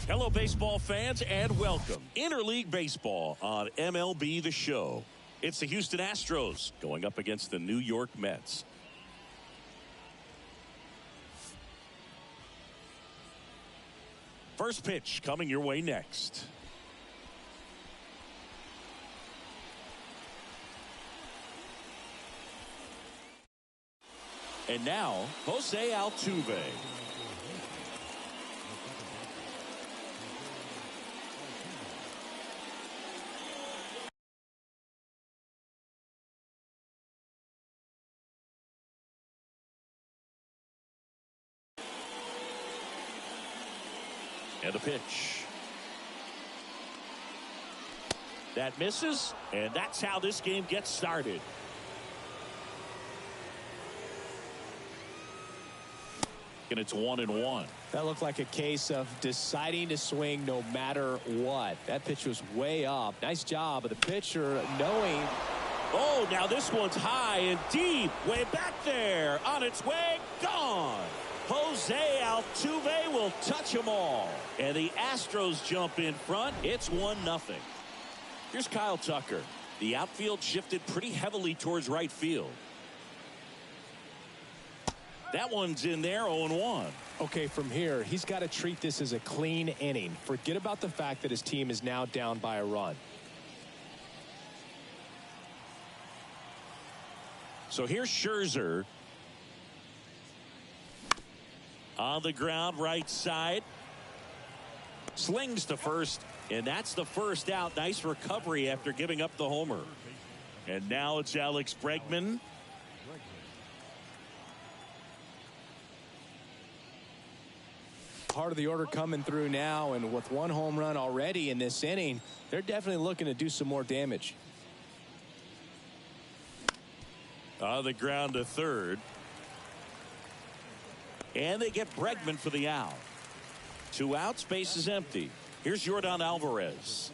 Hello, baseball fans, and welcome. Interleague Baseball on MLB The Show. It's the Houston Astros going up against the New York Mets. First pitch coming your way next. And now, Jose Altuve. And a pitch. That misses, and that's how this game gets started. And it's 1-1. That looked like a case of deciding to swing no matter what. That pitch was way up. Nice job of the pitcher knowing. Oh, now this one's high and deep. Way back there. On its way. Gone. Jose Altuve will touch them all. And the Astros jump in front. It's 1-0. Here's Kyle Tucker. The outfield shifted pretty heavily towards right field. That one's in there, 0-1. Okay, from here, he's got to treat this as a clean inning. Forget about the fact that his team is now down by a run. So here's Scherzer. On the ground, right side. Slings to first, and that's the first out. Nice recovery after giving up the homer. And now it's Alex Bregman. Part of the order coming through now, and with one home run already in this inning, they're definitely looking to do some more damage. On the ground to third. And they get Bregman for the out. 2 outs, base is empty. Here's Yordan Alvarez.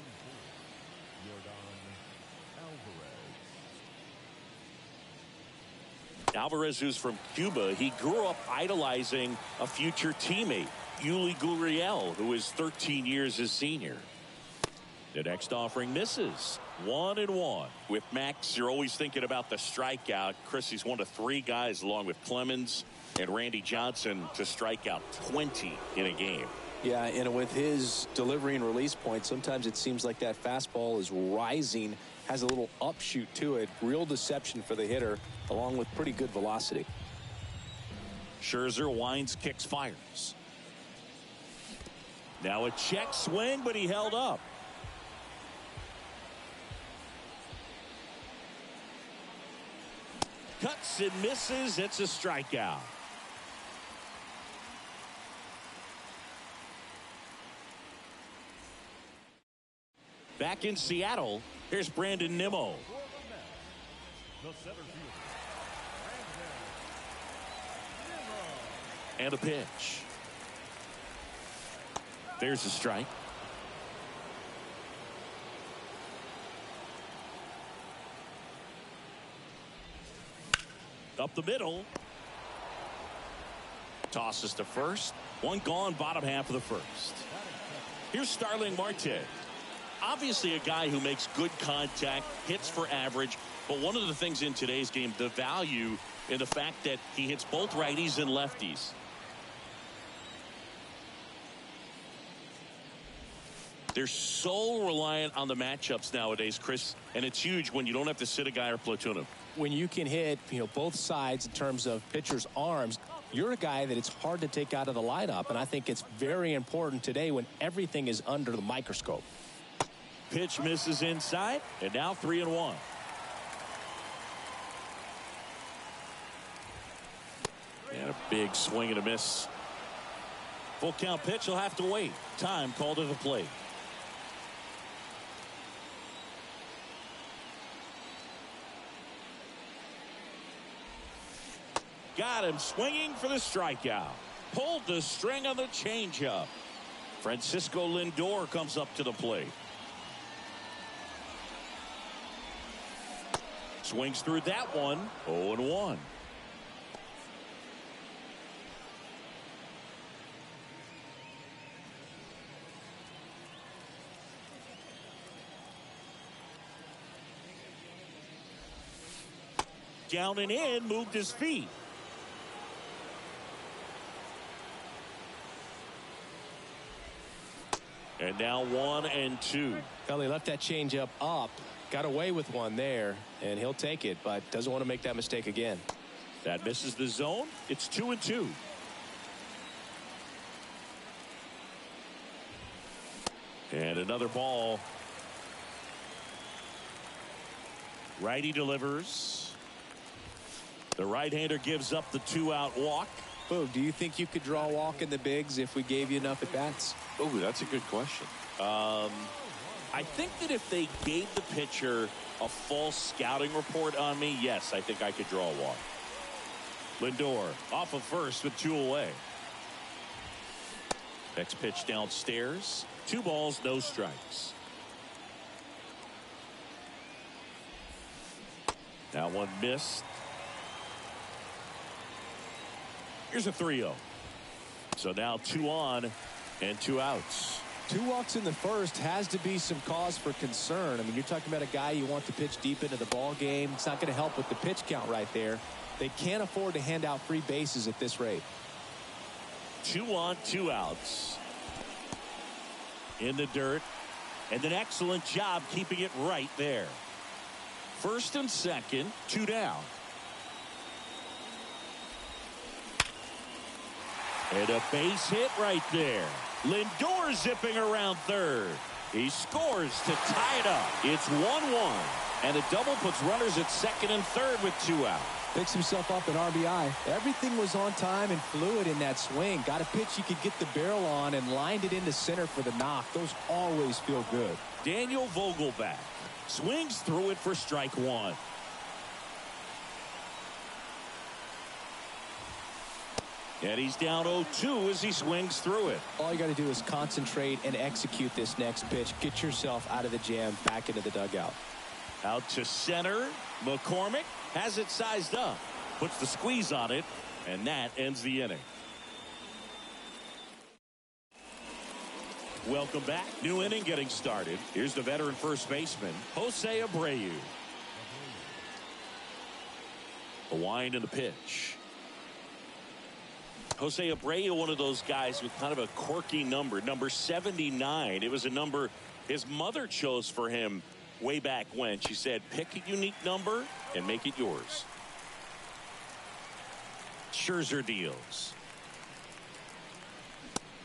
Alvarez, who's from Cuba, he grew up idolizing a future teammate, Yuli Gurriel, who is 13 years his senior. The next offering misses. 1-1. With Max, you're always thinking about the strikeout. Chris, he's one of 3 guys, along with Clemens and Randy Johnson, to strike out 20 in a game. Yeah, and with his delivery and release point, sometimes it seems like that fastball is rising, has a little upshoot to it. Real deception for the hitter, along with pretty good velocity. Scherzer winds, kicks, fires. Now a check swing, but he held up. Cuts and misses. It's a strikeout. Back in Seattle, here's Brandon Nimmo. And a pitch. There's a strike. Up the middle. Tosses to first. One gone, bottom half of the first. Here's Starling Marte. Obviously a guy who makes good contact, hits for average, but one of the things in today's game, the value in the fact that he hits both righties and lefties. They're so reliant on the matchups nowadays, Chris, and it's huge when you don't have to sit a guy or platoon him. When you can hit, both sides in terms of pitchers' arms, you're a guy that it's hard to take out of the lineup, and I think it's very important today when everything is under the microscope. Pitch misses inside, and now 3-1. And a big swing and a miss. Full count pitch, he'll have to wait. Time called to the plate. Got him swinging for the strikeout. Pulled the string on the changeup. Francisco Lindor comes up to the plate. Swings through that one. 0-1. down and in, moved his feet. And now 1-2. Well, he left that changeup up, got away with one there, and he'll take it, but doesn't want to make that mistake again. That misses the zone. It's 2-2. And another ball. Righty delivers. The right-hander gives up the 2-out walk. Oh, do you think you could draw a walk in the bigs if we gave you enough at bats? Oh, that's a good question. I think that if they gave the pitcher a false scouting report on me, yes, I think I could draw a walk. Lindor off of first with 2 away. Next pitch downstairs. 2 balls, no strikes. Now one missed. Here's a 3-0. So now 2 on and 2 outs. 2 walks in the first has to be some cause for concern. I mean, you're talking about a guy you want to pitch deep into the ball game. It's not going to help with the pitch count right there. They can't afford to hand out free bases at this rate. 2 on, 2 outs. In the dirt. And an excellent job keeping it right there. First and second, 2 down. And a base hit right there. Lindor zipping around third. He scores to tie it up. It's 1-1. And a double puts runners at second and third with 2 out. Picks himself up an RBI. Everything was on time and fluid in that swing. Got a pitch you could get the barrel on and lined it into center for the knock. Those always feel good. Daniel Vogelbach swings through it for strike 1. And he's down 0-2 as he swings through it. All you got to do is concentrate and execute this next pitch. Get yourself out of the jam, back into the dugout. Out to center. McCormick has it sized up. Puts the squeeze on it. And that ends the inning. Welcome back. New inning getting started. Here's the veteran first baseman, Jose Abreu. A wind in the pitch. Jose Abreu, one of those guys with kind of a quirky number 79. It was a number his mother chose for him way back when. She said, pick a unique number and make it yours. Scherzer deals.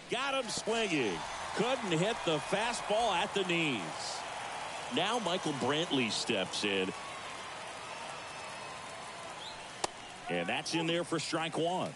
Got him swinging. Couldn't hit the fastball at the knees. Now Michael Brantley steps in. And that's in there for strike 1.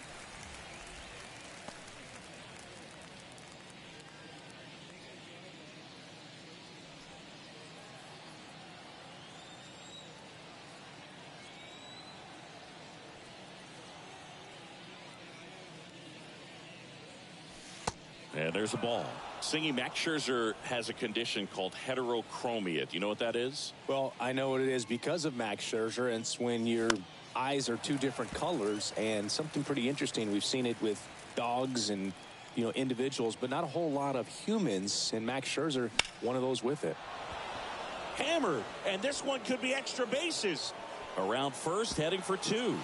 And there's a ball. Singy, Max Scherzer has a condition called heterochromia. Do you know what that is? Well, I know what it is because of Max Scherzer. And it's when your eyes are 2 different colors, and something pretty interesting. We've seen it with dogs and, individuals, but not a whole lot of humans. And Max Scherzer, one of those with it. Hammered. And this one could be extra bases. Around first, heading for 2.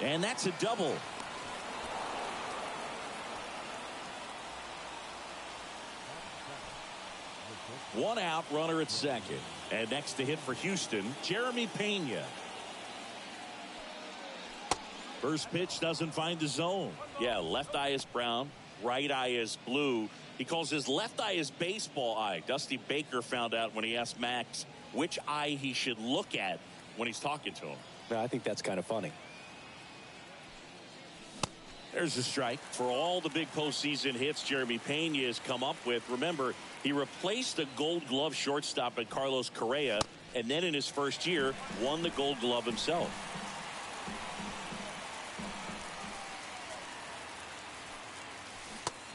And that's a double. One out, runner at second. And next to hit for Houston, Jeremy Pena. First pitch doesn't find the zone. Yeah, left eye is brown, right eye is blue. He calls his left eye his baseball eye. Dusty Baker found out when he asked Max which eye he should look at when he's talking to him. I think that's kind of funny. There's a strike. For all the big postseason hits Jeremy Pena has come up with. Remember, he replaced a Gold Glove shortstop at Carlos Correa, and then in his first year won the Gold Glove himself.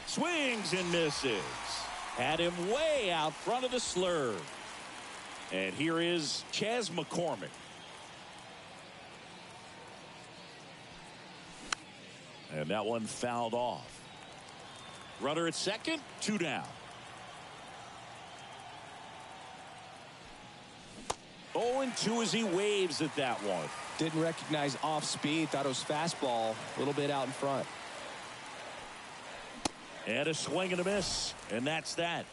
Swings and misses. Had him way out front of the slurve. And here is Chas McCormick. And that one fouled off. Runner at second, 2 down. 0-2 as he waves at that one. Didn't recognize off speed. Thought it was fastball. A little bit out in front. And a swing and a miss. And that's that.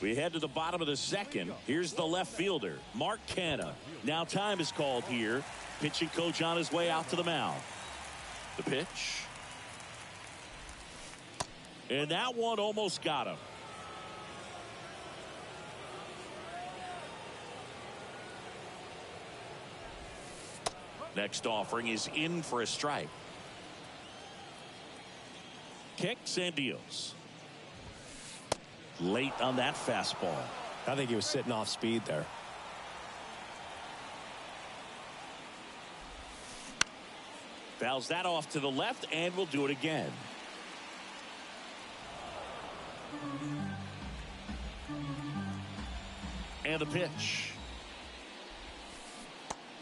We head to the bottom of the second. Here's the left fielder, Mark Canha. Now time is called here. Pitching coach on his way out to the mound. The pitch. And that one almost got him. Next offering is in for a strike. Kicks and deals. Late on that fastball. I think he was sitting off speed there. Fouls that off to the left, and we'll do it again. And the pitch.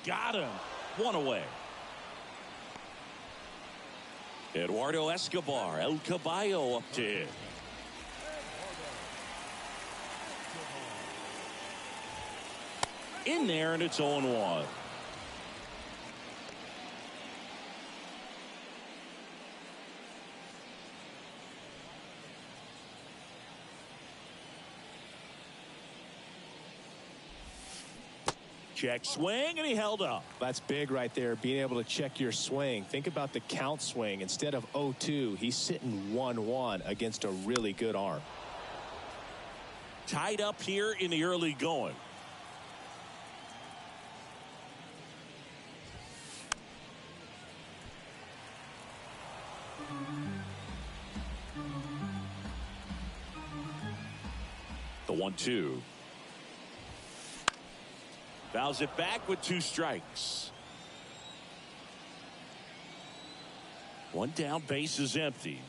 Got him. One away. Eduardo Escobar, El Caballo up to hit. In there, and it's 0-1. Check swing, and he held up. That's big right there, being able to check your swing. Think about the count swing. Instead of 0-2, he's sitting 1-1 against a really good arm. Tied up here in the early going. The 1-2. Fouls it back with 2 strikes. One down, base is empty.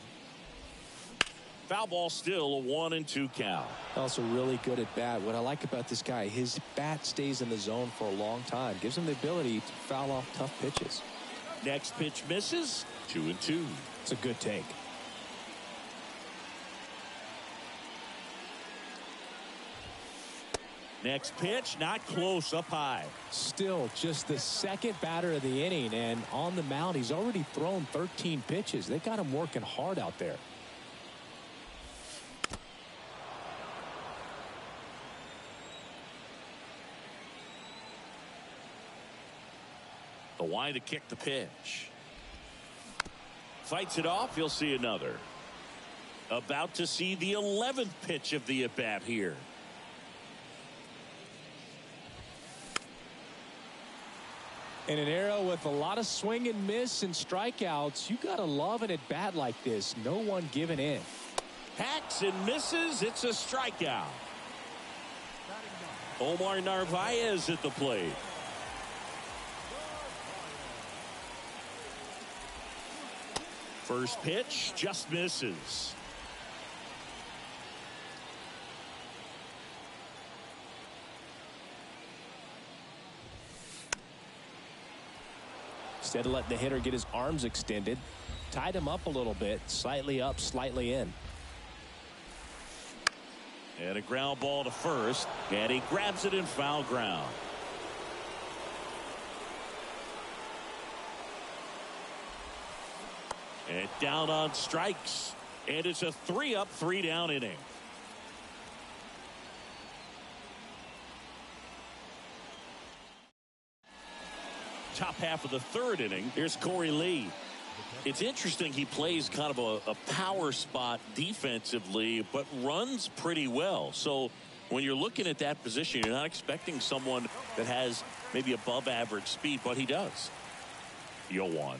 Foul ball, still a 1-2 count. Also really good at bat. What I like about this guy, his bat stays in the zone for a long time. Gives him the ability to foul off tough pitches. Next pitch misses. 2-2. It's a good take. Next pitch, not close, up high. Still just the second batter of the inning, and on the mound, he's already thrown 13 pitches. They got him working hard out there. The wind to kick the pitch. Fights it off. He'll see another. About to see the 11th pitch of the at-bat here. In an era with a lot of swing and miss and strikeouts, you got to love an at-bat like this. No one giving in. Hacks and misses. It's a strikeout. Omar Narvaez at the plate. First pitch just misses. Instead of letting the hitter get his arms extended, tied him up a little bit, slightly up, slightly in. And a ground ball to first, and he grabs it in foul ground. And down on strikes, and it's a 3-up, 3-down inning. Top half of the third inning. Here's Corey Lee. It's interesting, he plays kind of a power spot defensively, but runs pretty well. So when you're looking at that position, you're not expecting someone that has maybe above average speed, but he does. 0-1.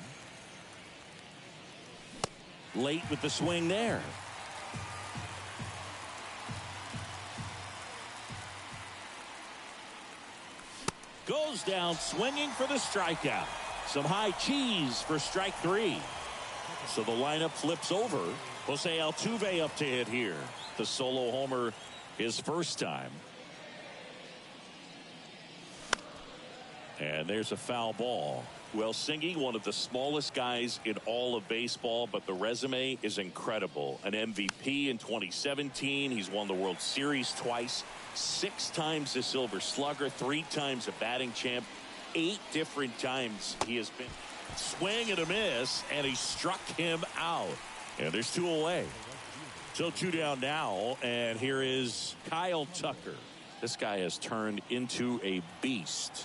Late with the swing there. Goes down swinging for the strikeout. Some high cheese for strike 3. So the lineup flips over. Jose Altuve up to hit here. The solo homer his first time. And there's a foul ball. Well, Singy, one of the smallest guys in all of baseball, but the resume is incredible. An MVP in 2017. He's won the World Series twice, 6 times a Silver Slugger, 3 times a batting champ, 8 different times he has been. Swing and a miss, and he struck him out. And there's 2 away. So 2 down now, and here is Kyle Tucker. This guy has turned into a beast.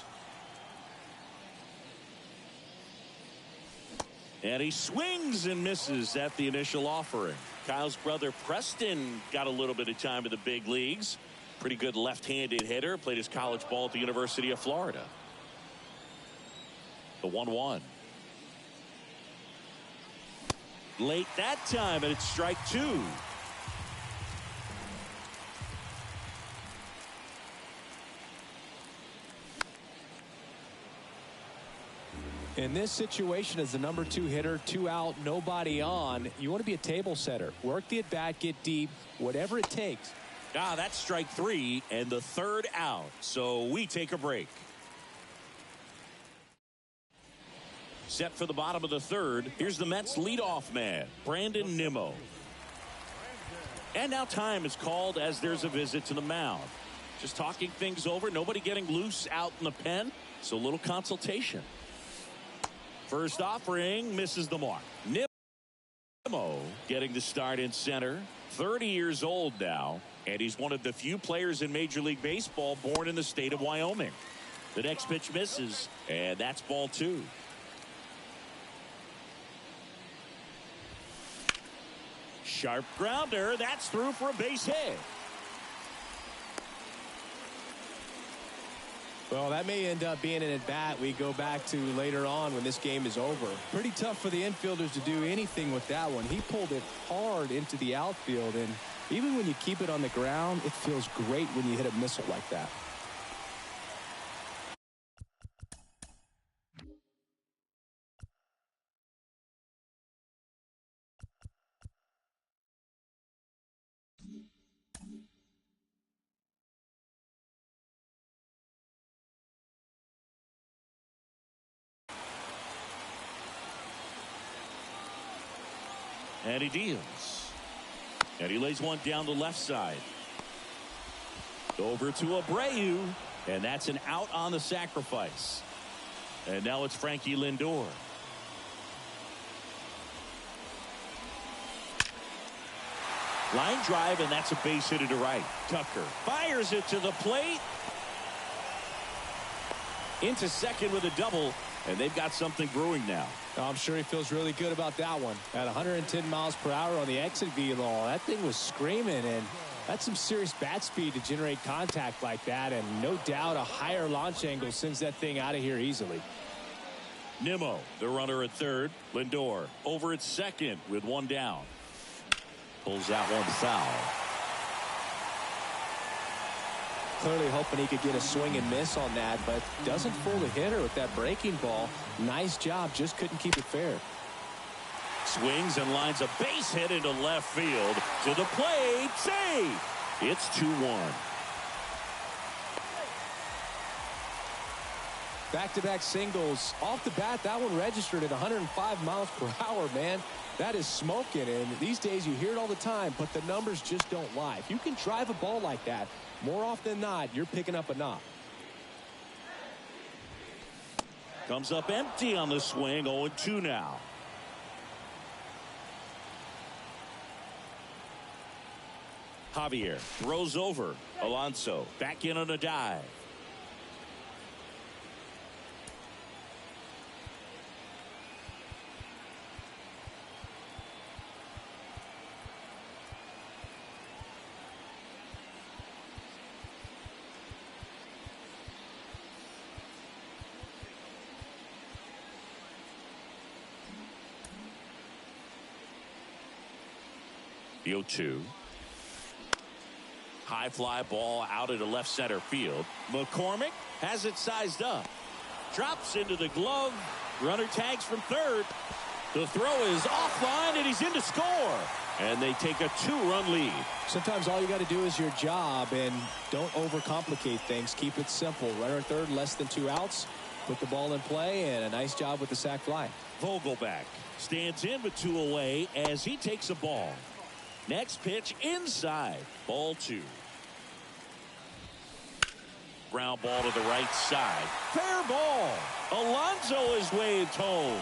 And he swings and misses at the initial offering. Kyle's brother Preston got a little bit of time in the big leagues. Pretty good left-handed hitter. Played his college ball at the University of Florida. The 1-1. Late that time, and it's strike 2. In this situation, as the number 2 hitter, 2 out, nobody on, you want to be a table setter. Work the at-bat, get deep, whatever it takes. That's strike 3 and the 3rd out. So we take a break. Set for the bottom of the 3rd. Here's the Mets leadoff man, Brandon Nimmo. And now time is called as there's a visit to the mound. Just talking things over, nobody getting loose out in the pen. So a little consultation. First offering misses the mark. Nimmo getting the start in center. 30 years old now, and he's one of the few players in Major League Baseball born in the state of Wyoming. The next pitch misses, and that's ball 2. Sharp grounder. That's through for a base hit. Well, that may end up being an at-bat we go back to later on when this game is over. Pretty tough for the infielders to do anything with that one. He pulled it hard into the outfield, and even when you keep it on the ground, it feels great when you hit a missile like that. And he deals. And he lays one down the left side. Over to Abreu. And that's an out on the sacrifice. And now it's Frankie Lindor. Line drive, and that's a base hit to right. Tucker fires it to the plate. Into second with a double. And they've got something brewing now. I'm sure he feels really good about that one. At 110 miles per hour on the exit velo, that thing was screaming, and that's some serious bat speed to generate contact like that, and no doubt a higher launch angle sends that thing out of here easily. Nimmo, the runner at third. Lindor over at second with one down. Pulls out one foul. Clearly hoping he could get a swing and miss on that, but doesn't fool the hitter with that breaking ball. Nice job, just couldn't keep it fair. Swings and lines a base hit into left field. To the plate, save. It's 2-1. Back-to-back singles. Off the bat, that one registered at 105 miles per hour, man. That is smoking, and these days you hear it all the time, but the numbers just don't lie. If you can drive a ball like that, more often than not, you're picking up a knock. Comes up empty on the swing, 0-2 now. Javier throws over. Alonso back in on a dive. The 0-2. High fly ball out into left center field. McCormick has it sized up. Drops into the glove. Runner tags from third. The throw is offline, and he's in to score. And they take a 2-run lead. Sometimes all you got to do is your job, and don't overcomplicate things. Keep it simple. Runner at third, less than 2 outs. Put the ball in play, and a nice job with the sac fly. Vogelback stands in with 2 away as he takes a ball. Next pitch inside. Ball 2. Ground ball to the right side. Fair ball. Alonso is waved home.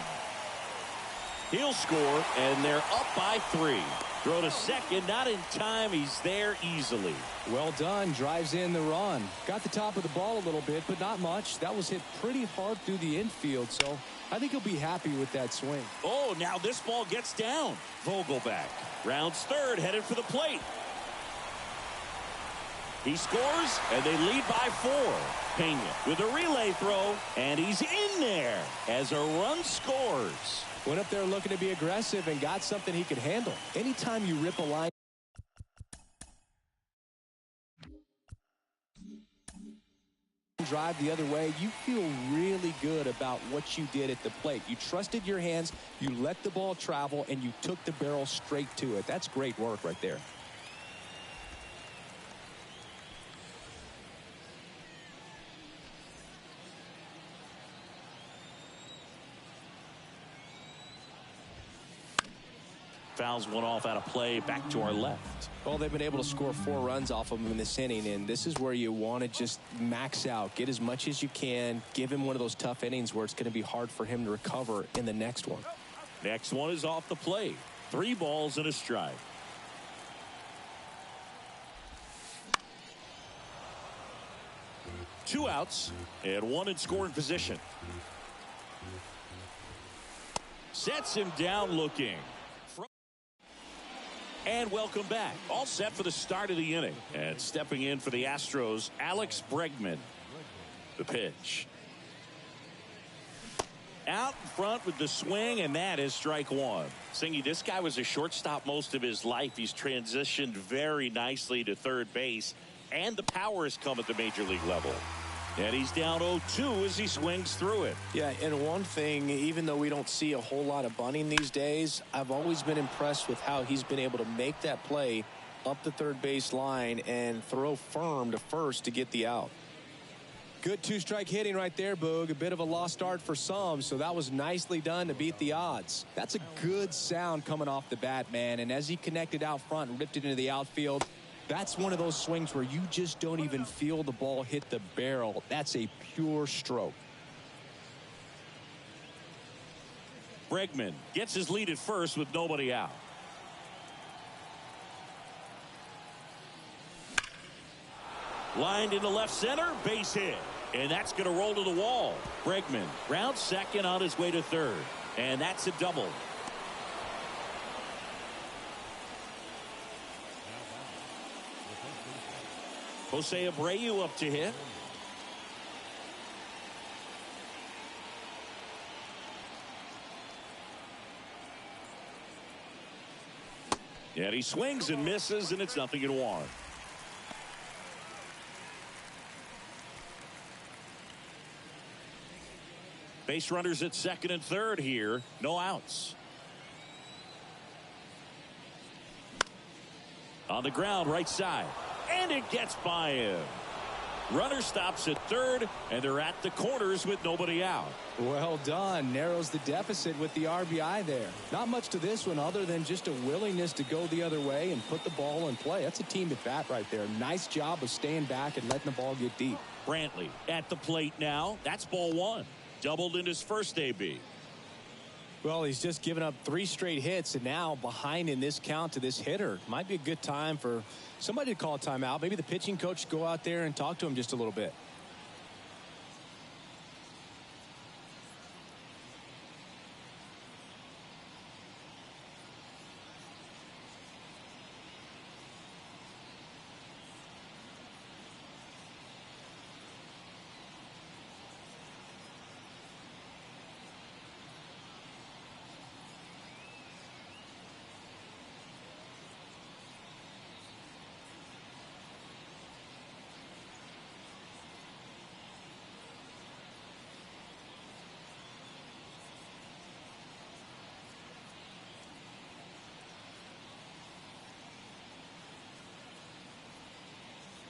He'll score, and they're up by 3. Throw to second, not in time. He's there easily. Well done. Drives in the run. Got the top of the ball a little bit, but not much. That was hit pretty hard through the infield, so I think he'll be happy with that swing. Oh, now this ball gets down. Vogelback rounds third, headed for the plate. He scores, and they lead by 4. Pena with a relay throw, and he's in there as a run scores. Went up there looking to be aggressive and got something he could handle. Anytime you rip a line drive the other way, you feel really good about what you did at the plate. You trusted your hands, you let the ball travel, and you took the barrel straight to it. That's great work right there. Fouls one off out of play, back to our left. Well, they've been able to score 4 runs off of him in this inning, and this is where you want to just max out, get as much as you can, give him one of those tough innings where it's going to be hard for him to recover in the next one. Next one is off the plate. 3 balls and a strike. Two outs and 1 in scoring position. Sets him down looking. And welcome back. All set for the start of the inning. And stepping in for the Astros, Alex Bregman. The pitch. Out in front with the swing, and that is strike 1. Singy, this guy was a shortstop most of his life. He's transitioned very nicely to third base, and the power has come at the major league level. And he's down 0-2 as he swings through it. Yeah, and one thing, even though we don't see a whole lot of bunting these days, I've always been impressed with how he's been able to make that play up the third base line and throw firm to first to get the out. Good 2-strike hitting right there, Boog. A bit of a lost start for some, so that was nicely done to beat the odds. That's a good sound coming off the bat, man. And as he connected out front and ripped it into the outfield, that's one of those swings where you just don't even feel the ball hit the barrel. That's a pure stroke. Bregman gets his lead at first with nobody out. Lined into left center, base hit. And that's going to roll to the wall. Bregman rounds second on his way to third. And that's a double. Jose Abreu up to hit. And he swings and misses, and it's 0-1. Base runners at second and third here. No outs. On the ground, right side. And it gets by him. Runner stops at third, and they're at the corners with nobody out. Well done. Narrows the deficit with the RBI there. Not much to this one other than just a willingness to go the other way and put the ball in play. That's a team at bat right there. Nice job of staying back and letting the ball get deep. Brantley at the plate now. That's ball 1. Doubled in his first AB. Well, he's just given up 3 straight hits, and now behind in this count to this hitter. Might be a good time for somebody to call a timeout. Maybe the pitching coach go out there and talk to him just a little bit.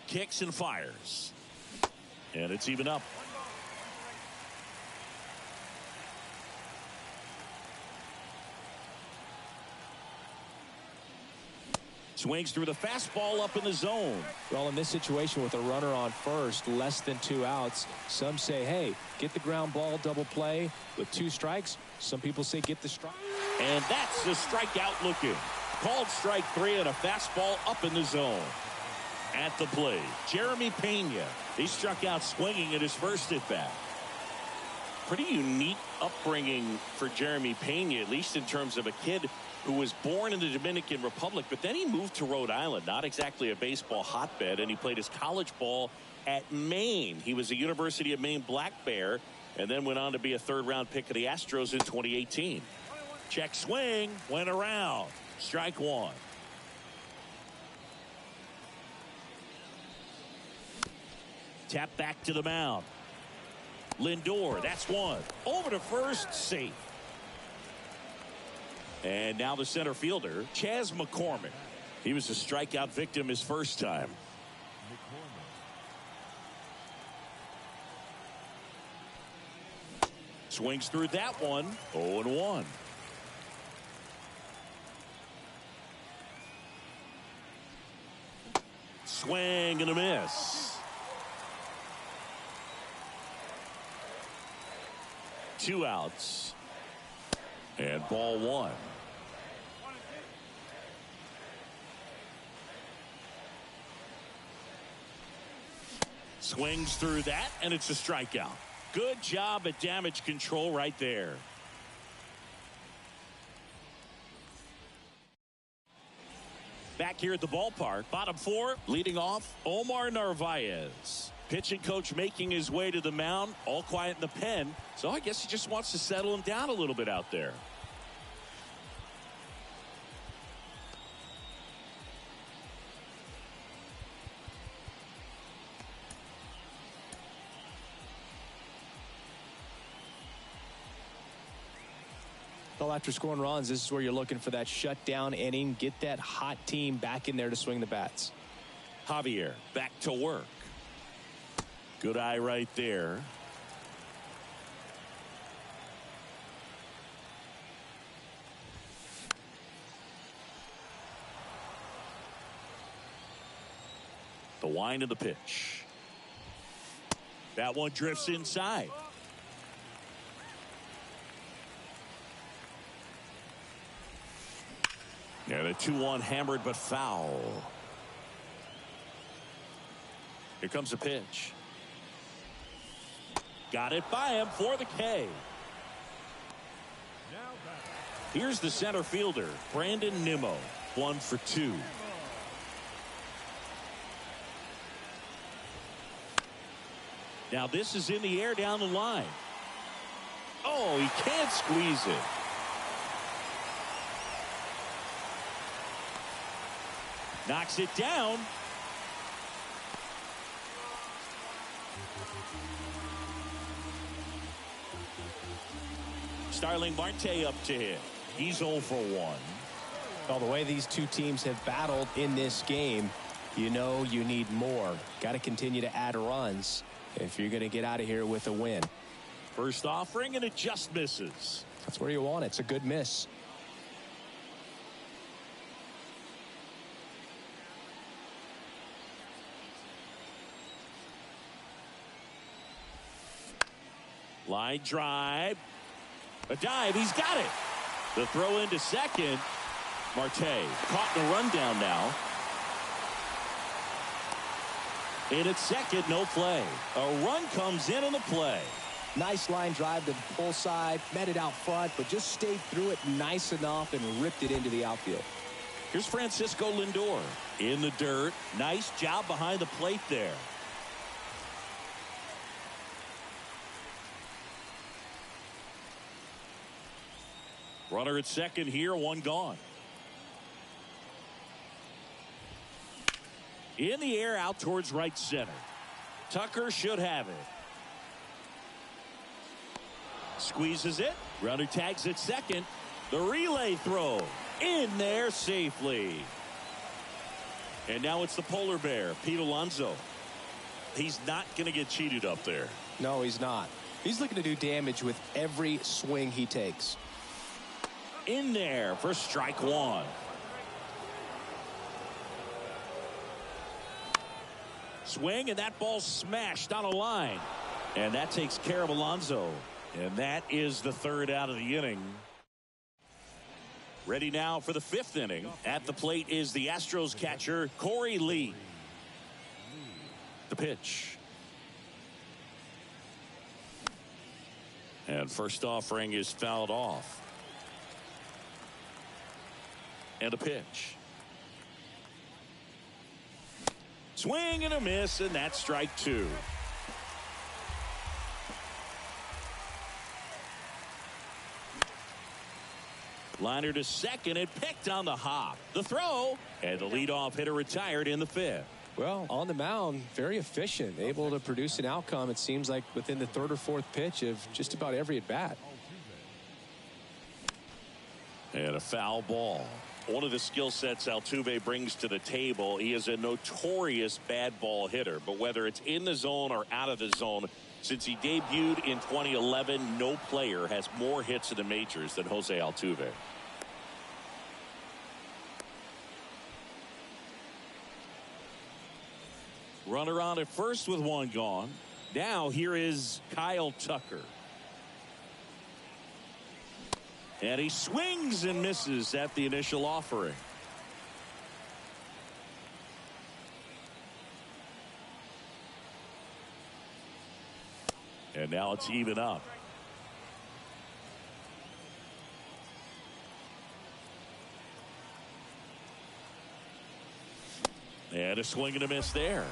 Kicks and fires. And it's even up. Swings through the fastball up in the zone. Well, in this situation with a runner on first, less than 2 outs, some say, hey, get the ground ball, double play. With 2 strikes, some people say get the strike. And that's the strikeout looking. Called strike 3 and a fastball up in the zone. At the plate, Jeremy Pena. He struck out swinging at his first at bat. Pretty unique upbringing for Jeremy Pena, at least in terms of a kid who was born in the Dominican Republic, but then he moved to Rhode Island, not exactly a baseball hotbed, and he played his college ball at Maine. He was a University of Maine Black Bear, and then went on to be a 3rd-round pick of the Astros in 2018. Check swing, went around. Strike 1. Tap back to the mound. Lindor, that's 1. Over to first, safe. And now the center fielder, Chas McCormick. He was a strikeout victim his first time. Swings through that one. 0-1. Swing and a miss. 2 outs. And ball 1. Swings through that, and it's a strikeout. Good job at damage control right there. Back here at the ballpark, bottom 4, leading off, Omar Narvaez. Pitching coach making his way to the mound, all quiet in the pen. So I guess he just wants to settle him down a little bit out there. Well, after scoring runs, this is where you're looking for that shutdown inning. Get that hot team back in there to swing the bats. Javier back to work. Good eye right there. The wind of the pitch. That one drifts inside. Yeah, the 2-1 hammered but foul. Here comes the pitch. Got it by him for the K. Here's the center fielder, Brandon Nimmo. 1 for 2. Now this is in the air down the line. Oh, he can't squeeze it. Knocks it down. Starling Marte up to hit. He's 0 for 1. Well, the way these two teams have battled in this game, you know you need more. Got to continue to add runs if you're going to get out of here with a win. First offering, and it just misses. That's where you want it. It's a good miss. Line drive. A dive. He's got it. The throw into second. Marte caught in a rundown now. In at second, no play. A run comes in on the play. Nice line drive to the pull side. Met it out front, but just stayed through it nice enough and ripped it into the outfield. Here's Francisco Lindor in the dirt. Nice job behind the plate there. Runner at second here, 1 gone. In the air out towards right center. Tucker should have it. Squeezes it. Runner tags at second. The relay throw in there safely. And now it's the polar bear, Pete Alonso. He's not going to get cheated up there. No, he's not. He's looking to do damage with every swing he takes. In there for strike 1. Swing, and that ball smashed on a line. And that takes care of Alonso. And that is the third out of the inning. Ready now for the fifth inning. At the plate is the Astros catcher, Corey Lee. The pitch. And first offering is fouled off. And a pitch. Swing and a miss, and that's strike two. Liner to second and picked on the hop. The throw, and the leadoff hitter retired in the fifth. Well, on the mound, very efficient, able to produce an outcome, it seems like, within the third or fourth pitch of just about every at-bat. And a foul ball. One of the skill sets Altuve brings to the table, he is a notorious bad ball hitter. But whether it's in the zone or out of the zone, since he debuted in 2011, no player has more hits in the majors than Jose Altuve. Runner on at first with one gone. Now here is Kyle Tucker. And he swings and misses at the initial offering. And now it's even up. And a swing and a miss there.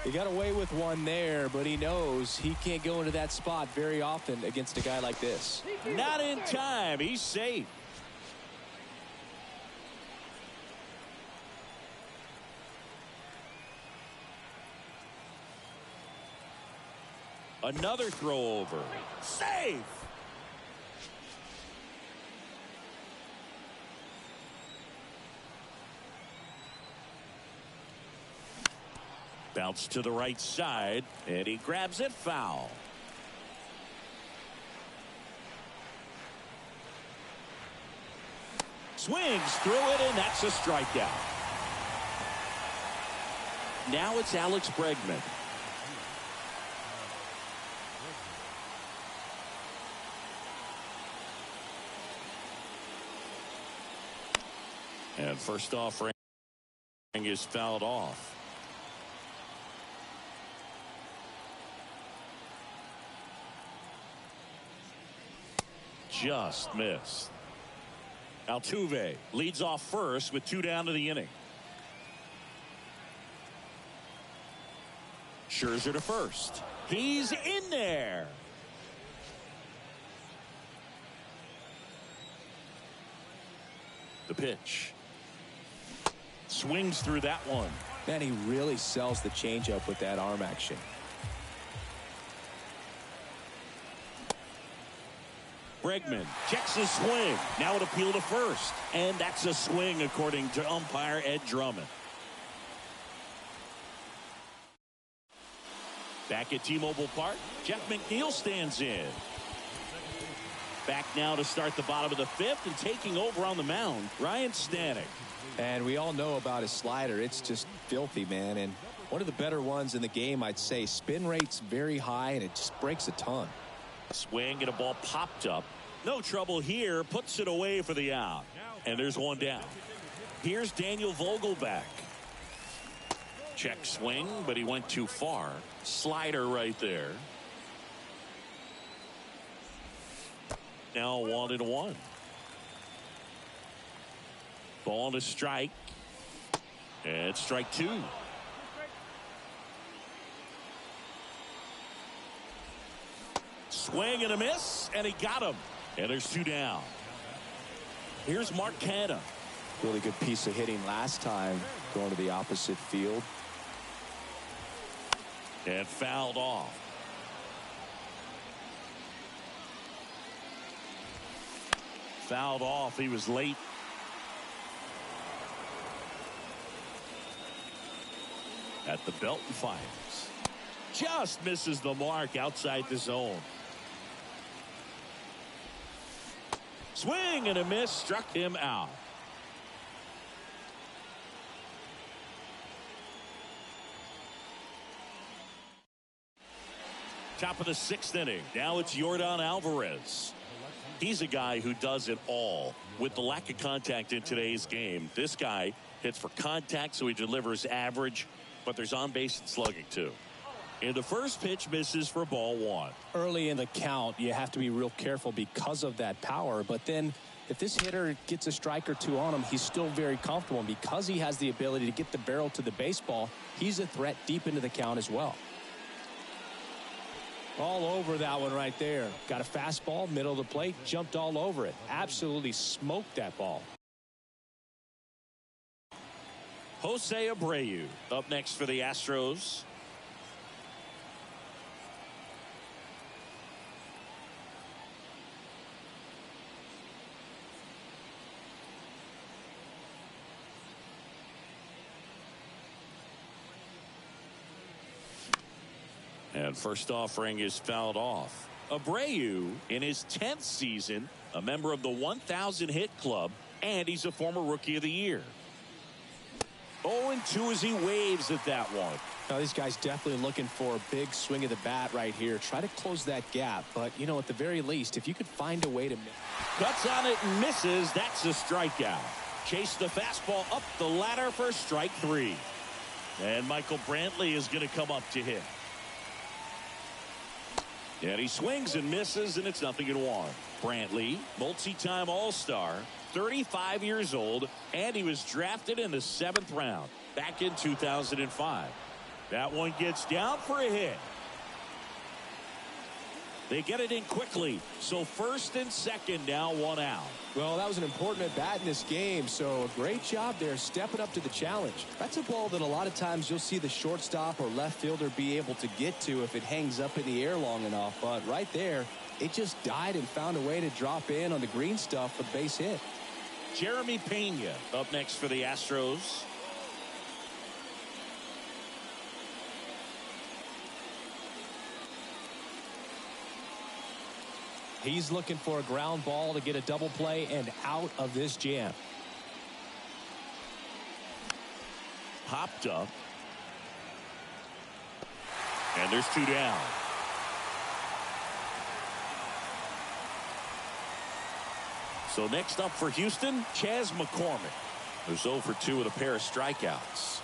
He got away with one there, but he knows he can't go into that spot very often against a guy like this. Not in time. He's safe. Another throw over. Safe. Bounce to the right side, and he grabs it foul. Swings through it, and that's a strikeout. Now it's Alex Bregman. And first offering is fouled off. Just missed. Altuve leads off first with two down to the inning. Scherzer to first. He's in there. The pitch. Swings through that one. Man, he really sells the changeup with that arm action. Bregman checks his swing. Now an appeal to first. And that's a swing according to umpire Ed Drummond. Back at T-Mobile Park, Jeff McNeil stands in. Back now to start the bottom of the fifth and taking over on the mound, Ryan Stanek. And we all know about his slider. It's just filthy, man. And one of the better ones in the game, I'd say. Spin rate's very high, and it just breaks a ton. Swing and a ball popped up. No trouble here. Puts it away for the out. And there's one down. Here's Daniel Vogelback. Check swing, but he went too far. Slider right there. Now 1-1. Ball to strike. And strike two. Swing and a miss, and he got him. And there's two down. Here's Mark Canha. Really good piece of hitting last time, going to the opposite field. And fouled off. Fouled off. He was late. At the belt and fires. Just misses the mark outside the zone. Swing and a miss, struck him out. Top of the 6th inning. Now it's Yordan Alvarez. He's a guy who does it all. With the lack of contact in today's game, this guy hits for contact, so he delivers average, but there's on-base and slugging too. And the first pitch misses for ball 1. Early in the count, you have to be real careful because of that power, but then if this hitter gets a strike or two on him, he's still very comfortable. And because he has the ability to get the barrel to the baseball, he's a threat deep into the count as well. All over that one right there. Got a fastball, middle of the plate, jumped all over it. Absolutely smoked that ball. Jose Abreu up next for the Astros. And first offering is fouled off. Abreu in his 10th season, a member of the 1,000 hit club, and he's a former Rookie of the Year. 0-2 as he waves at that one. Now, these guys definitely looking for a big swing of the bat right here. Try to close that gap. But, you know, at the very least, if you could find a way to... Cuts on it and misses. That's a strikeout. Chase the fastball up the ladder for strike 3. And Michael Brantley is going to come up to hit. And he swings and misses, and it's 0-1. Brantley, multi-time All-Star, 35 years old, and he was drafted in the 7th round back in 2005. That one gets down for a hit. They get it in quickly. So first and second now, 1 out. Well, that was an important at bat in this game, so a great job there stepping up to the challenge. That's a ball that a lot of times you'll see the shortstop or left fielder be able to get to if it hangs up in the air long enough. But right there, it just died and found a way to drop in on the green stuff for the base hit. Jeremy Pena up next for the Astros. He's looking for a ground ball to get a double play and out of this jam. Popped up. And there's 2 down. So next up for Houston, Chas McCormick, who's 0 for 2 with a pair of strikeouts.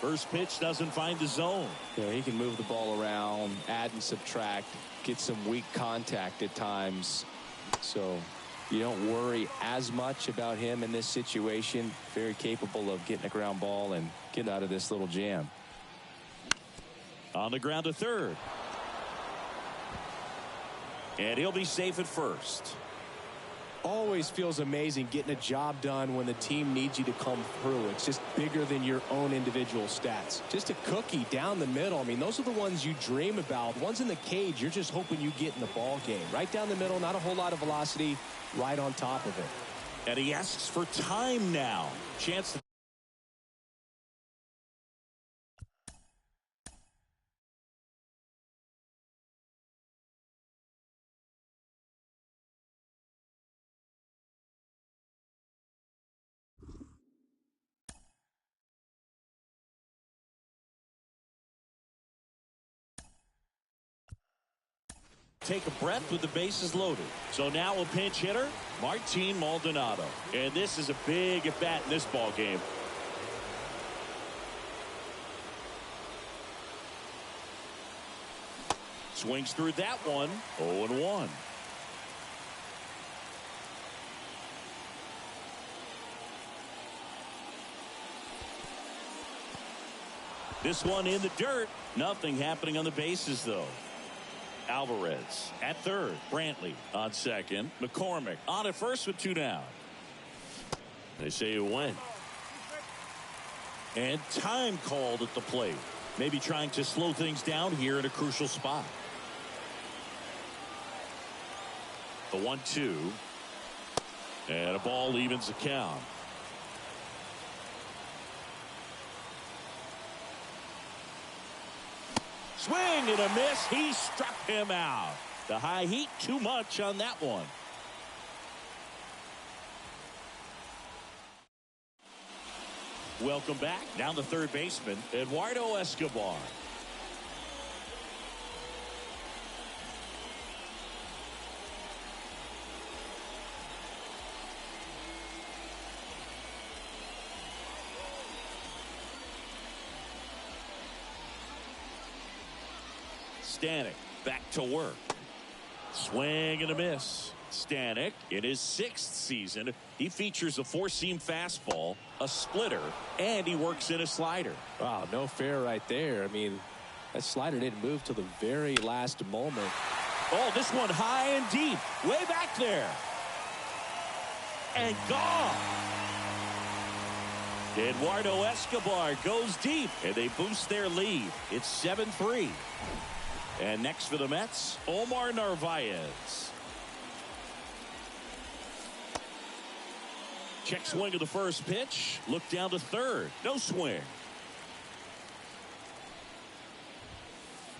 First pitch doesn't find the zone. Yeah, he can move the ball around, add and subtract, get some weak contact at times. So you don't worry as much about him in this situation. Very capable of getting a ground ball and getting out of this little jam. On the ground to third. And he'll be safe at first. Always feels amazing getting a job done when the team needs you to come through. It's just bigger than your own individual stats. Just a cookie down the middle. I mean, those are the ones you dream about. Ones in the cage, you're just hoping you get in the ball game. Right down the middle, not a whole lot of velocity, right on top of it. And he asks for time now. Chance to take a breath with the bases loaded. So now a pinch hitter, Martin Maldonado. And this is a big at bat in this ball game. Swings through that one. 0-1. This one in the dirt. Nothing happening on the bases, though. Alvarez at third. Brantley on second. McCormick on at first with 2 down. They say a win. And time called at the plate. Maybe trying to slow things down here at a crucial spot. The 1-2. And a ball evens the count. Swing and a miss. He struck him out. The high heat too much on that one. Welcome back. Down the third baseman, Eduardo Escobar. Stanek back to work. Swing and a miss. Stanek, in his 6th season, he features a 4-seam fastball, a splitter, and he works in a slider. Wow, no fair right there. I mean, that slider didn't move till the very last moment. Oh, this one high and deep, way back there. And gone. Eduardo Escobar goes deep, and they boost their lead. It's 7-3. And next for the Mets, Omar Narvaez. Check swing of the first pitch. Look down to third. No swing.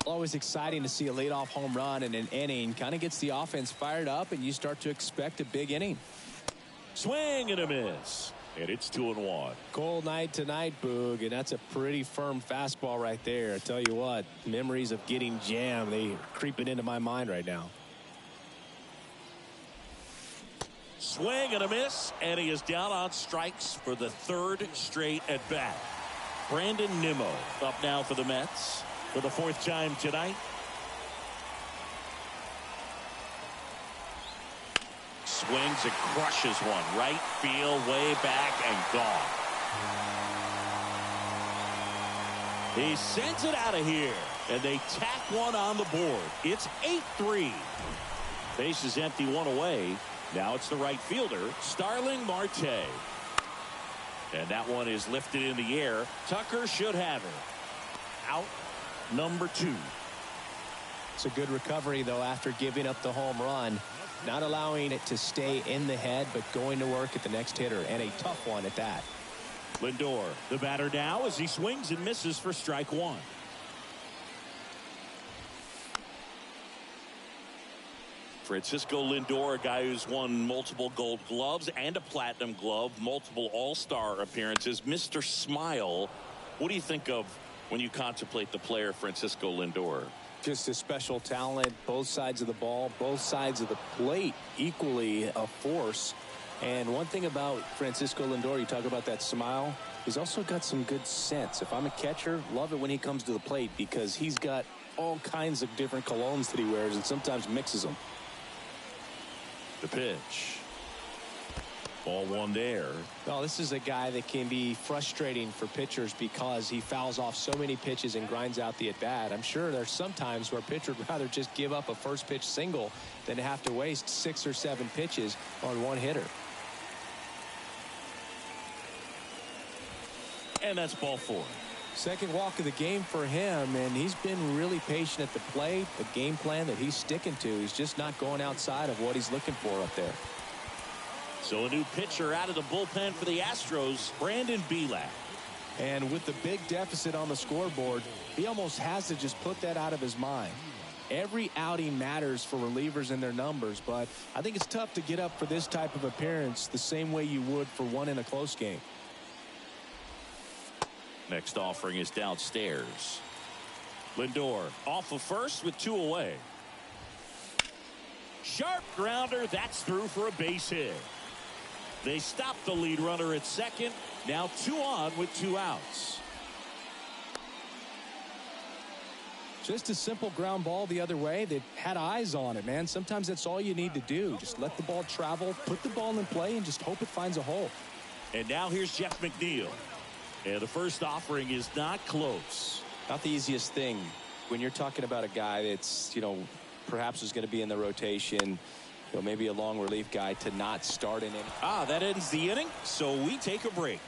Always exciting to see a leadoff home run in an inning. Kind of gets the offense fired up, and you start to expect a big inning. Swing and a miss. And it's 2-1. Cold night tonight, Boog, and that's a pretty firm fastball right there. I tell you what, memories of getting jammed, they are creeping into my mind right now. Swing and a miss, and he is down on strikes for the 3rd straight at bat. Brandon Nimmo up now for the Mets for the 4th time tonight. Swings and crushes one. Right field, way back, and gone. He sends it out of here, and they tack one on the board. It's 8-3. Base is empty, one away. Now it's the right fielder, Starling Marte. And that one is lifted in the air. Tucker should have it. Out number 2. It's a good recovery, though, after giving up the home run. Not allowing it to stay in the head, but going to work at the next hitter, and a tough one at that. Lindor, the batter now as he swings and misses for strike 1. Francisco Lindor, a guy who's won multiple Gold Gloves and a Platinum Glove, multiple All-Star appearances. Mr. Smile, what do you think of when you contemplate the player Francisco Lindor? Just a special talent, both sides of the ball, both sides of the plate, equally a force. And one thing about Francisco Lindor, you talk about that smile, he's also got some good sense. If I'm a catcher, love it when he comes to the plate because he's got all kinds of different colognes that he wears and sometimes mixes them. The pitch. Ball one there. Well, this is a guy that can be frustrating for pitchers because he fouls off so many pitches and grinds out the at-bat. I'm sure there's some times where a pitcher would rather just give up a first pitch single than to have to waste 6 or 7 pitches on one hitter. And that's ball 4. Second walk of the game for him, and he's been really patient at the plate. The game plan that he's sticking to, he's just not going outside of what he's looking for up there. So a new pitcher out of the bullpen for the Astros, Brandon Bielak. And with the big deficit on the scoreboard, he almost has to just put that out of his mind. Every outing matters for relievers and their numbers, but I think it's tough to get up for this type of appearance the same way you would for one in a close game. Next offering is downstairs. Lindor off of first with 2 away. Sharp grounder, that's through for a base hit. They stop the lead runner at second. Now 2 on with 2 outs. Just a simple ground ball the other way that had eyes on it, man. Sometimes that's all you need to do. Just let the ball travel, put the ball in play, and just hope it finds a hole. And now here's Jeff McNeil. And the first offering is not close. Not the easiest thing when you're talking about a guy that's, perhaps is going to be in the rotation, maybe a long relief guy, to not start an inning. That ends the inning, so we take a break.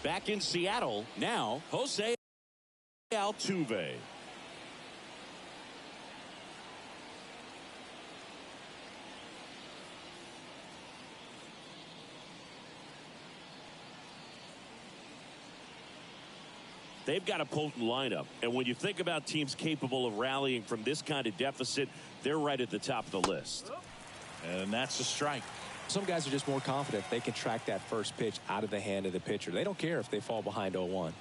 Back in Seattle, now Jose Altuve. They've got a potent lineup, and when you think about teams capable of rallying from this kind of deficit, they're right at the top of the list. And that's a strike. Some guys are just more confident they can track that first pitch out of the hand of the pitcher. They don't care if they fall behind 0-1.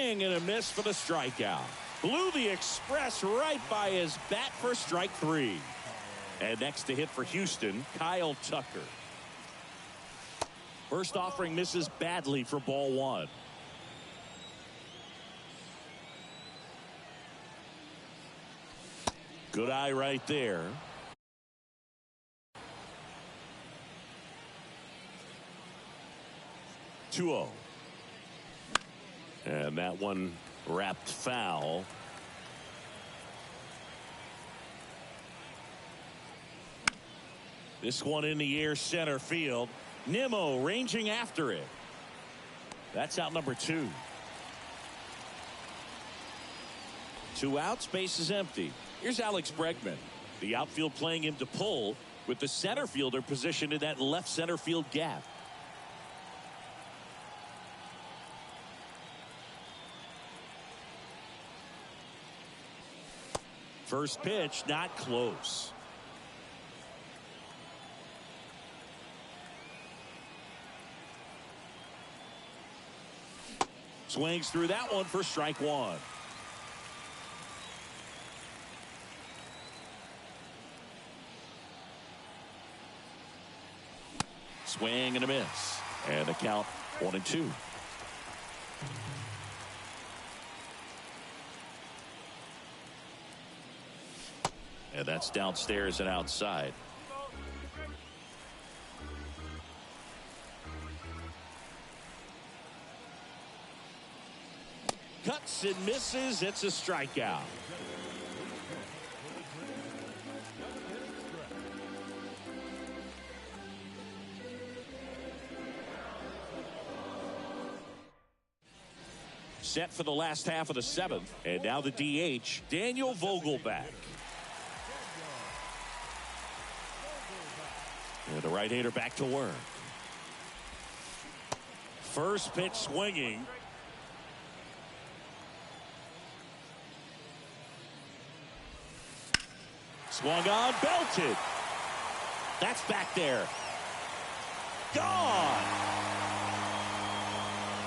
Swing and a miss for the strikeout. Blew the express right by his bat for strike 3. And next to hit for Houston, Kyle Tucker. First offering misses badly for ball 1. Good eye right there. 2-0. And that one wrapped foul. This one in the air center field. Nimmo ranging after it. That's out number 2. 2 outs, base is empty. Here's Alex Bregman. The outfield playing him to pull with the center fielder positioned in that left center field gap. First pitch not close. Swings through that one for strike 1. Swing and a miss. And the count 1-2. And that's downstairs and outside. Cuts and misses. It's a strikeout. Set for the last half of the 7th. And now the DH, Daniel Vogelbach. And the right-hander back to work. First pitch swinging. Swung on, belted. That's back there. Gone.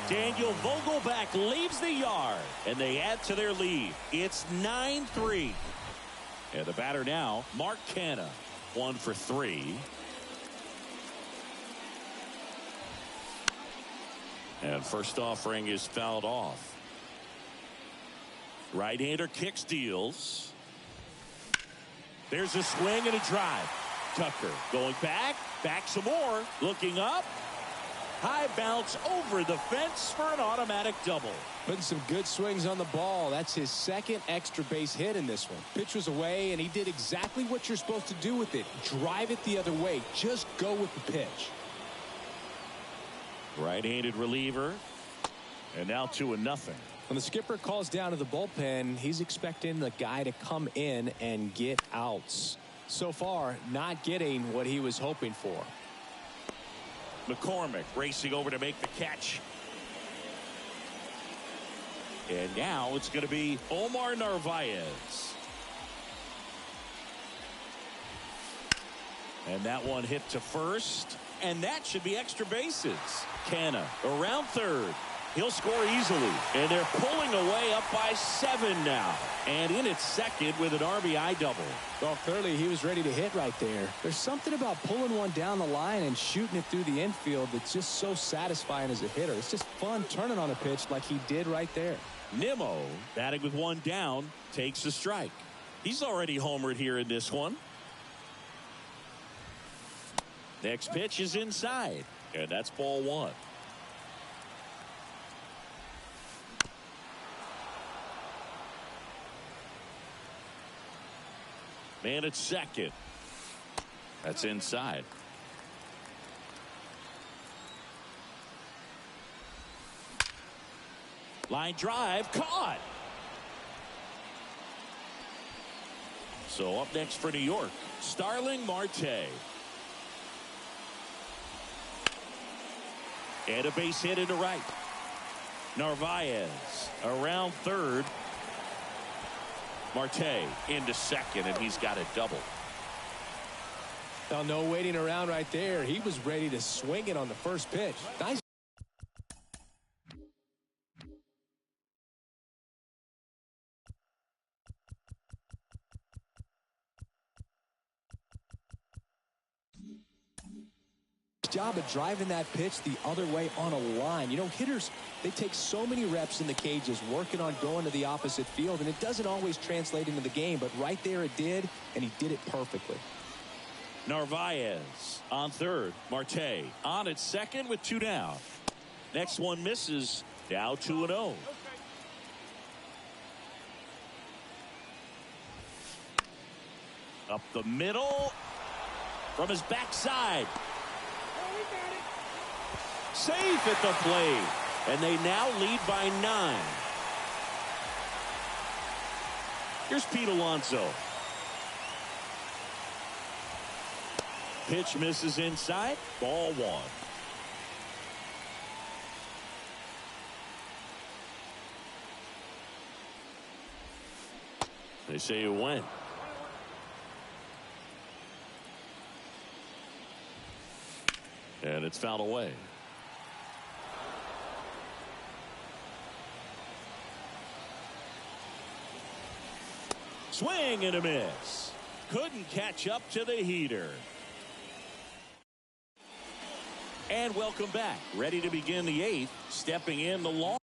Daniel Vogelbach leaves the yard, and they add to their lead. It's 9-3. And the batter now, Mark Canha, 1 for 3. And first offering is fouled off. Right-hander kicks, deals. There's a swing and a drive. Tucker going back some more, looking up. High bounce over the fence for an automatic double. Putting some good swings on the ball. That's his second extra base hit in this one. Pitch was away, and he did exactly what you're supposed to do with it. Drive it the other way. Just go with the pitch. Right-handed reliever. And now 2-0. When the skipper calls down to the bullpen, he's expecting the guy to come in and get outs. So far, not getting what he was hoping for. McCormick racing over to make the catch. And now it's going to be Omar Narvaez. And that one hit to first. And that should be extra bases. Canha around third. He'll score easily. And they're pulling away up by 7 now. And in its second with an RBI double. Well, clearly he was ready to hit right there. There's something about pulling one down the line and shooting it through the infield that's just so satisfying as a hitter. It's just fun turning on a pitch like he did right there. Nimmo, batting with 1 down, takes a strike. He's already homered here in this one. Next pitch is inside. And that's ball 1. Man at second. That's inside. Line drive caught. So up next for New York, Starling Marte. And a base hit into right. Narvaez around third. Marte into second, and he's got a double. Now, no waiting around right there. He was ready to swing it on the first pitch. Nice job of driving that pitch the other way on a line. You know, hitters, they take so many reps in the cages working on going to the opposite field, and it doesn't always translate into the game, but right there it did, and he did it perfectly. Narvaez on third. Marte on at second with 2 down. Next one misses. Now 2-0. Up the middle from his backside. Safe at the plate. And they now lead by 9. Here's Pete Alonso. Pitch misses inside. Ball 1. They say it went. And it's fouled away. Swing and a miss. Couldn't catch up to the heater. And welcome back. Ready to begin the 8th. Stepping in the long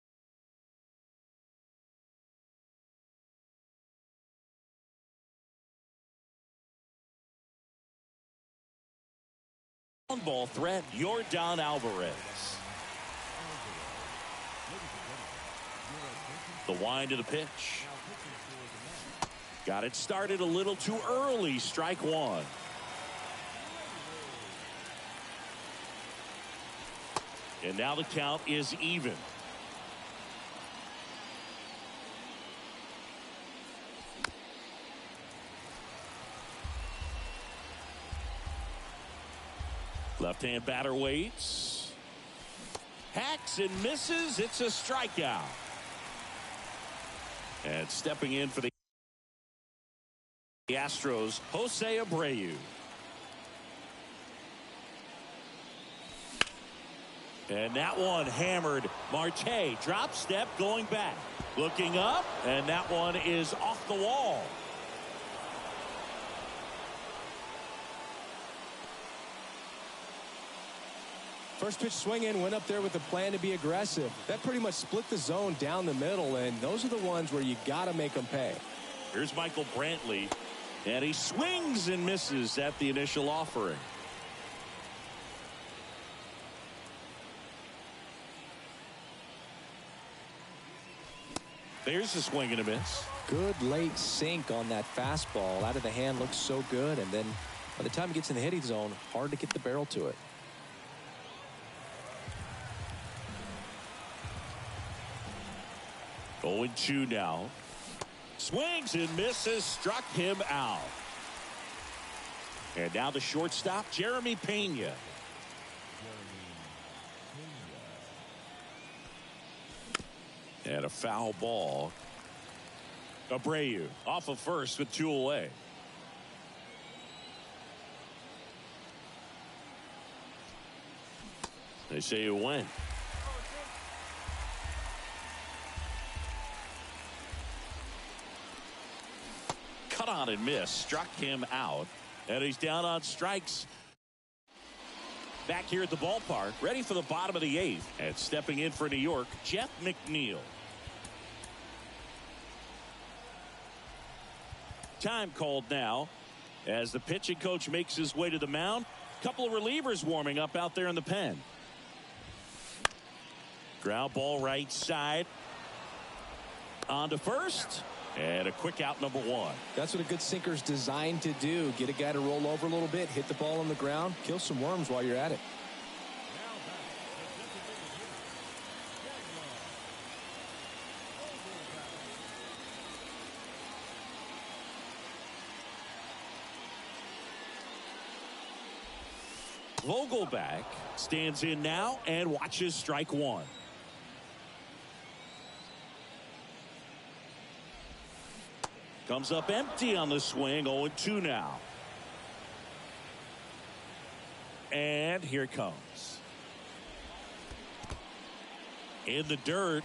ball threat, Yordan Alvarez. The wind of the pitch. Got it started a little too early. Strike 1. And now the count is even. Left-hand batter waits. Hacks and misses. It's a strikeout. And stepping in for the Astros, Jose Abreu. And that one hammered. Marte drop step going back. Looking up, and that one is off the wall. First pitch swing in, went up there with a plan to be aggressive. That pretty much split the zone down the middle, and those are the ones where you got to make them pay. Here's Michael Brantley, and he swings and misses at the initial offering. There's a swing and a miss. Good late sink on that fastball. Out of the hand, looks so good, and then by the time it gets in the hitting zone, hard to get the barrel to it. Oh, 0-2 now. Swings and misses, struck him out. And now the shortstop, Jeremy Pena. And a foul ball. Abreu off of first with 2 away. They say it went. Cut on and miss, struck him out, and he's down on strikes. Back here at the ballpark, ready for the bottom of the 8th, and stepping in for New York, Jeff McNeil. Time called now as the pitching coach makes his way to the mound. Couple of relievers warming up out there in the pen. Ground ball right side. On to first. And a quick out, number 1. That's what a good sinker's designed to do. Get a guy to roll over a little bit, hit the ball on the ground, kill some worms while you're at it. Vogelback stands in now and watches strike 1. Comes up empty on the swing. 0-2 now. And here it comes. In the dirt.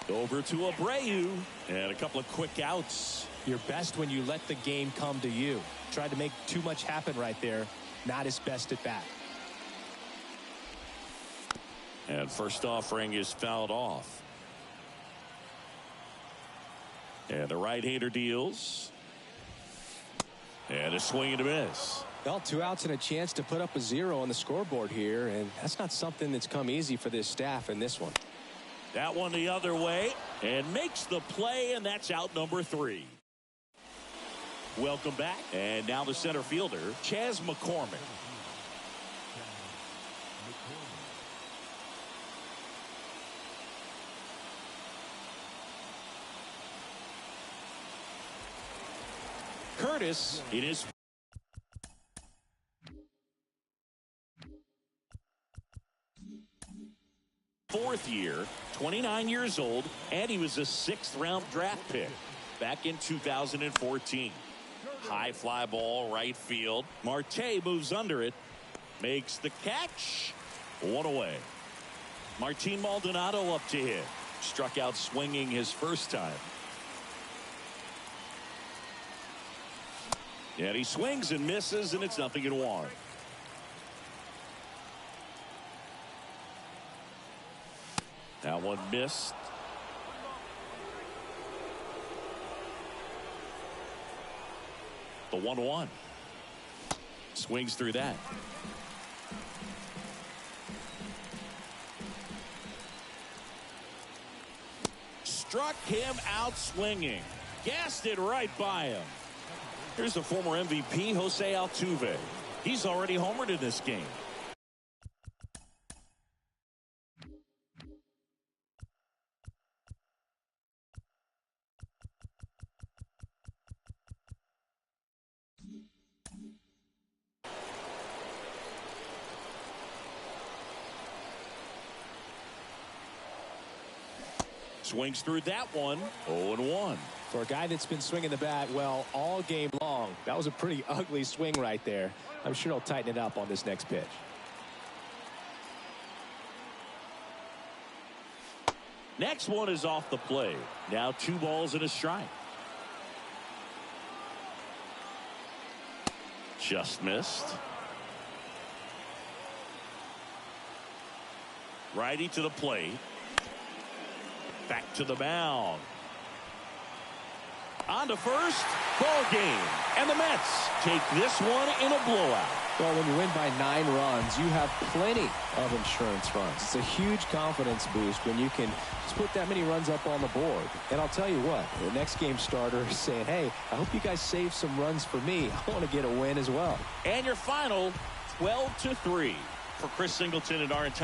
Over to Abreu. And a couple of quick outs. You're best when you let the game come to you. Tried to make too much happen right there. not his best at bat. And first offering is fouled off. And the right-hander deals. And a swing and a miss. Well, 2 outs and a chance to put up a 0 on the scoreboard here, and that's not something that's come easy for this staff in this one. That one the other way and makes the play, and that's out number 3. Welcome back. And now the center fielder, Chas McCormick. Curtis, it is fourth year, 29 years old, and he was a 6th-round draft pick back in 2014. High fly ball, right field. Marte moves under it, makes the catch. 1 away. Martin Maldonado up to hit. Struck out swinging his first time. And he swings and misses, and it's 0-1. That one missed. The 1-1. Swings through that. Struck him out swinging. Gassed it right by him. Here's the former MVP, Jose Altuve. He's already homered in this game. Swings through that one. 0-1. For a guy that's been swinging the bat well all game long, that was a pretty ugly swing right there. I'm sure he'll tighten it up on this next pitch. Next one is off the plate. Now 2 balls and a strike. Just missed. Righty to the plate. Back to the mound. On to first. Ball game. And the Mets take this one in a blowout. Well, when you win by 9 runs, you have plenty of insurance runs. It's a huge confidence boost when you can just put that many runs up on the board. And I'll tell you what, the next game starter is saying, hey, I hope you guys save some runs for me. I want to get a win as well. And your final 12-3 for Chris Singleton and our entire